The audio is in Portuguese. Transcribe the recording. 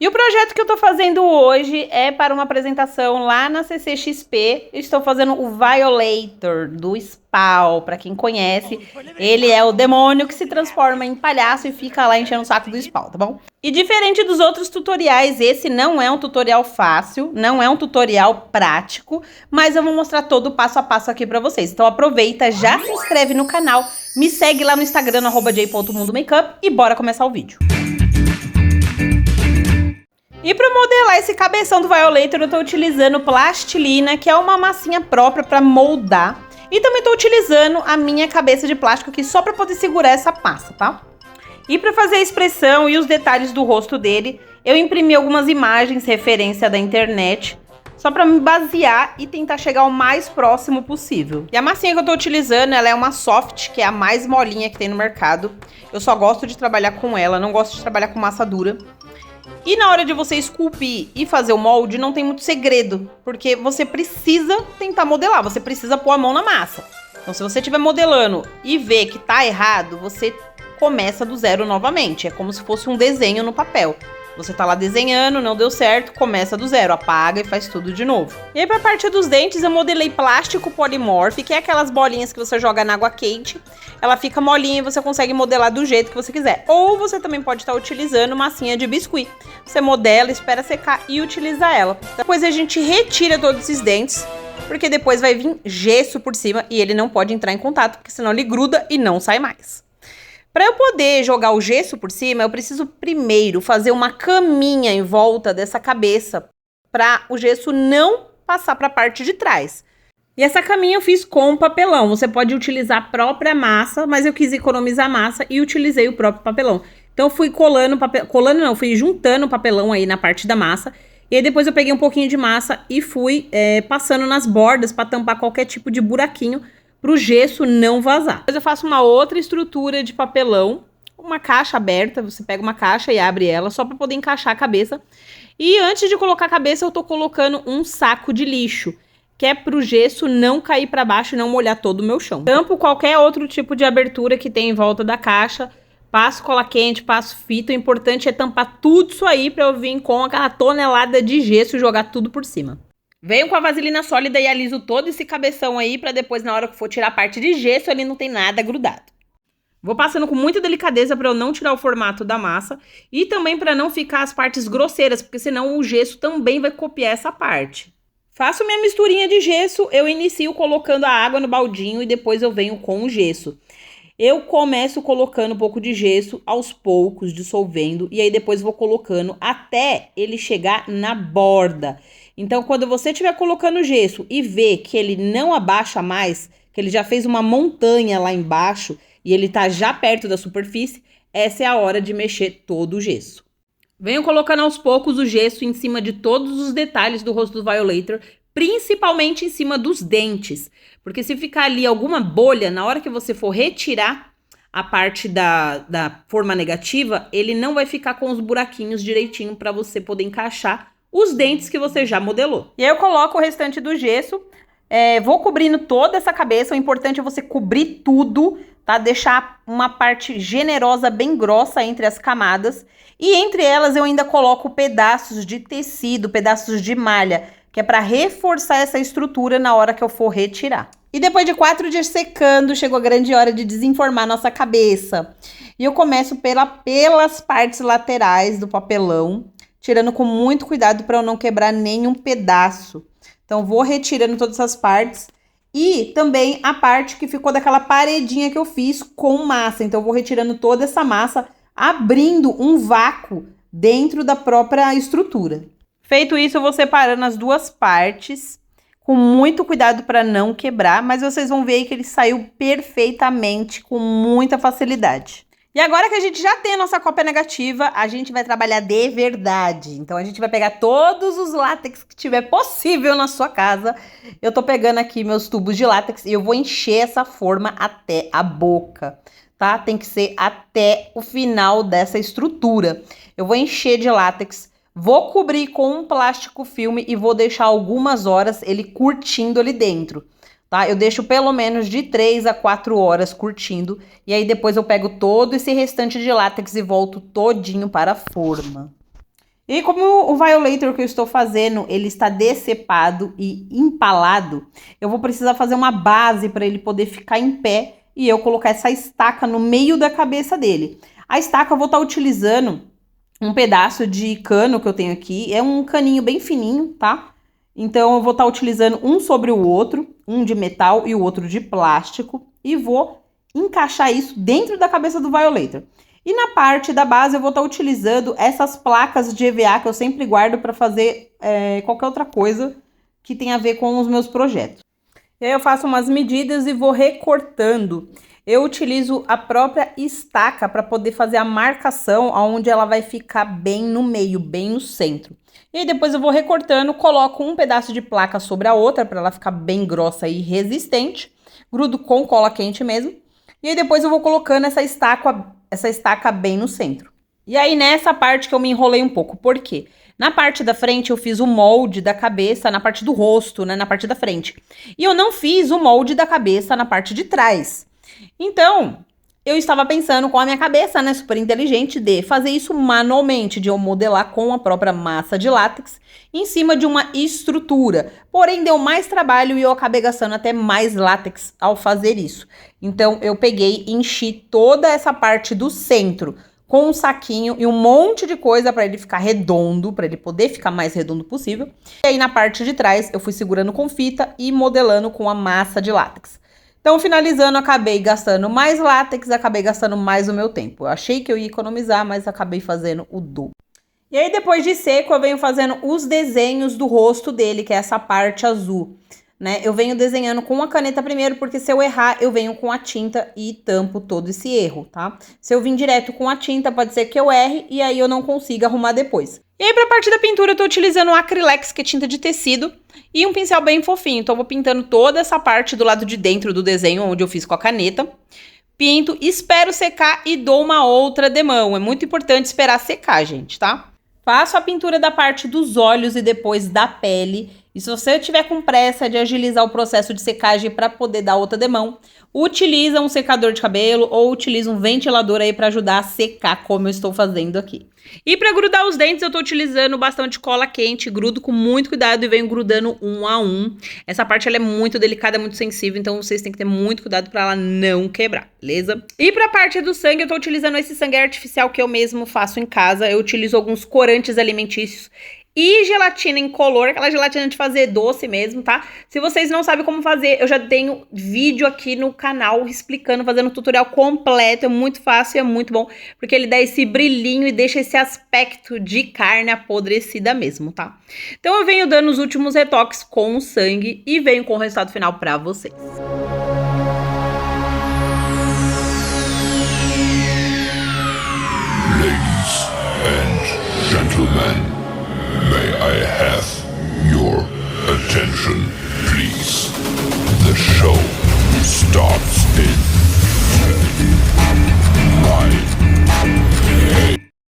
E o projeto que eu tô fazendo hoje é para uma apresentação lá na CCXP. Estou fazendo o Violator do Spawn, para quem conhece. Ele é o demônio que se transforma em palhaço e fica lá enchendo o saco do Spawn, tá bom? E diferente dos outros tutoriais, esse não é um tutorial fácil, não é um tutorial prático, mas eu vou mostrar todo o passo a passo aqui pra vocês. Então aproveita, já se inscreve no canal, me segue lá no Instagram, @j.mundomakeup e bora começar o vídeo. E para modelar esse cabeção do Violator, eu tô utilizando plastilina, que é uma massinha própria para moldar. E também tô utilizando a minha cabeça de plástico aqui só para poder segurar essa massa, tá? E para fazer a expressão e os detalhes do rosto dele, eu imprimi algumas imagens referência da internet, só para me basear e tentar chegar o mais próximo possível. E a massinha que eu tô utilizando, ela é uma soft, que é a mais molinha que tem no mercado. Eu só gosto de trabalhar com ela, não gosto de trabalhar com massa dura. E na hora de você esculpir e fazer o molde, não tem muito segredo, porque você precisa tentar modelar, você precisa pôr a mão na massa. Então, se você estiver modelando e ver que tá errado, você começa do zero novamente. É como se fosse um desenho no papel. Você tá lá desenhando, não deu certo, começa do zero, apaga e faz tudo de novo. E aí, pra parte dos dentes, eu modelei plástico polimorph, que é aquelas bolinhas que você joga na água quente. Ela fica molinha e você consegue modelar do jeito que você quiser. Ou você também pode estar utilizando massinha de biscuit. Você modela, espera secar e utiliza ela. Depois a gente retira todos esses dentes, porque depois vai vir gesso por cima e ele não pode entrar em contato, porque senão ele gruda e não sai mais. Para eu poder jogar o gesso por cima, eu preciso primeiro fazer uma caminha em volta dessa cabeça para o gesso não passar para a parte de trás. E essa caminha eu fiz com papelão. Você pode utilizar a própria massa, mas eu quis economizar massa e utilizei o próprio papelão. Então eu fui fui juntando o papelão aí na parte da massa. E aí depois eu peguei um pouquinho de massa e fui passando nas bordas para tampar qualquer tipo de buraquinho, para o gesso não vazar. Depois eu faço uma outra estrutura de papelão, uma caixa aberta, você pega uma caixa e abre ela só para poder encaixar a cabeça. E antes de colocar a cabeça, eu tô colocando um saco de lixo, que é para o gesso não cair para baixo e não molhar todo o meu chão. Tampo qualquer outro tipo de abertura que tem em volta da caixa, passo cola quente, passo fita. O importante é tampar tudo isso aí para eu vir com aquela tonelada de gesso e jogar tudo por cima. Venho com a vaselina sólida e aliso todo esse cabeção aí, pra depois, na hora que for tirar a parte de gesso, ali não tem nada grudado. Vou passando com muita delicadeza pra eu não tirar o formato da massa e também pra não ficar as partes grosseiras, porque senão o gesso também vai copiar essa parte. Faço minha misturinha de gesso, eu inicio colocando a água no baldinho e depois eu venho com o gesso. Eu começo colocando um pouco de gesso aos poucos, dissolvendo, e aí depois vou colocando até ele chegar na borda. Então, quando você estiver colocando gesso e ver que ele não abaixa mais, que ele já fez uma montanha lá embaixo e ele tá já perto da superfície, essa é a hora de mexer todo o gesso. Venho colocando aos poucos o gesso em cima de todos os detalhes do rosto do Violator, principalmente em cima dos dentes, porque se ficar ali alguma bolha, na hora que você for retirar a parte da forma negativa, ele não vai ficar com os buraquinhos direitinho para você poder encaixar os dentes que você já modelou. E aí eu coloco o restante do gesso, vou cobrindo toda essa cabeça. O importante é você cobrir tudo, tá? Deixar uma parte generosa, bem grossa entre as camadas. E entre elas eu ainda coloco pedaços de tecido, pedaços de malha, que é para reforçar essa estrutura na hora que eu for retirar. E depois de 4 dias secando, chegou a grande hora de desenformar nossa cabeça. E eu começo pelas partes laterais do papelão, tirando com muito cuidado para eu não quebrar nenhum pedaço. Então, vou retirando todas as partes. E também a parte que ficou daquela paredinha que eu fiz com massa. Então, eu vou retirando toda essa massa, abrindo um vácuo dentro da própria estrutura. Feito isso, eu vou separando as duas partes, com muito cuidado para não quebrar. Mas vocês vão ver aí que ele saiu perfeitamente, com muita facilidade. E agora que a gente já tem a nossa cópia negativa, a gente vai trabalhar de verdade. Então, a gente vai pegar todos os látex que tiver possível na sua casa. Eu tô pegando aqui meus tubos de látex e eu vou encher essa forma até a boca, tá? Tem que ser até o final dessa estrutura. Eu vou encher de látex, vou cobrir com um plástico filme e vou deixar algumas horas ele curtindo ali dentro. Tá? Eu deixo pelo menos de 3 a 4 horas curtindo. E aí depois eu pego todo esse restante de látex e volto todinho para a forma. E como o Violator que eu estou fazendo, ele está decepado e empalado, eu vou precisar fazer uma base para ele poder ficar em pé e eu colocar essa estaca no meio da cabeça dele. A estaca eu vou estar utilizando um pedaço de cano que eu tenho aqui, é um caninho bem fininho, tá? Então eu vou estar utilizando um sobre o outro, um de metal e o outro de plástico, e vou encaixar isso dentro da cabeça do Violator. E na parte da base eu vou estar utilizando essas placas de EVA que eu sempre guardo para fazer qualquer outra coisa que tenha a ver com os meus projetos. E aí eu faço umas medidas e vou recortando. Eu utilizo a própria estaca para poder fazer a marcação onde ela vai ficar bem no meio, bem no centro. E aí depois eu vou recortando, coloco um pedaço de placa sobre a outra para ela ficar bem grossa e resistente. Grudo com cola quente mesmo. E aí depois eu vou colocando essa estaca bem no centro. E aí nessa parte que eu me enrolei um pouco, por quê? Na parte da frente eu fiz o molde da cabeça na parte do rosto, né, na parte da frente. E eu não fiz o molde da cabeça na parte de trás. Então, eu estava pensando com a minha cabeça, né, super inteligente, de fazer isso manualmente, de eu modelar com a própria massa de látex em cima de uma estrutura. Porém, deu mais trabalho e eu acabei gastando até mais látex ao fazer isso. Então, eu peguei e enchi toda essa parte do centro com um saquinho e um monte de coisa para ele ficar redondo, para ele poder ficar mais redondo possível. E aí, na parte de trás, eu fui segurando com fita e modelando com a massa de látex. Então, finalizando, acabei gastando mais látex, acabei gastando mais o meu tempo. Eu achei que eu ia economizar, mas acabei fazendo o dobro. E aí, depois de seco, eu venho fazendo os desenhos do rosto dele, que é essa parte azul, né? Eu venho desenhando com a caneta primeiro, porque se eu errar, eu venho com a tinta e tampo todo esse erro, tá? Se eu vim direto com a tinta, pode ser que eu erre e aí eu não consiga arrumar depois. E aí, pra parte da pintura, eu tô utilizando o Acrylex, que é tinta de tecido, e um pincel bem fofinho. Então, eu vou pintando toda essa parte do lado de dentro do desenho, onde eu fiz com a caneta. Pinto, espero secar e dou uma outra demão. É muito importante esperar secar, gente, tá? Faço a pintura da parte dos olhos e depois da pele. E se você tiver com pressa de agilizar o processo de secagem para poder dar outra demão, utiliza um secador de cabelo ou utiliza um ventilador aí para ajudar a secar, como eu estou fazendo aqui. E para grudar os dentes, eu tô utilizando bastante cola quente, grudo com muito cuidado e venho grudando um a um. Essa parte ela é muito delicada, é muito sensível, então vocês têm que ter muito cuidado para ela não quebrar, beleza? E pra parte do sangue, eu tô utilizando esse sangue artificial que eu mesmo faço em casa. Eu utilizo alguns corantes alimentícios e gelatina incolor, aquela gelatina de fazer doce mesmo, tá? Se vocês não sabem como fazer, eu já tenho vídeo aqui no canal explicando, fazendo um tutorial completo, é muito fácil e é muito bom, porque ele dá esse brilhinho e deixa esse aspecto de carne apodrecida mesmo, tá? Então eu venho dando os últimos retoques com o sangue e venho com o resultado final pra vocês. Ladies and gentlemen, may I have your attention, please?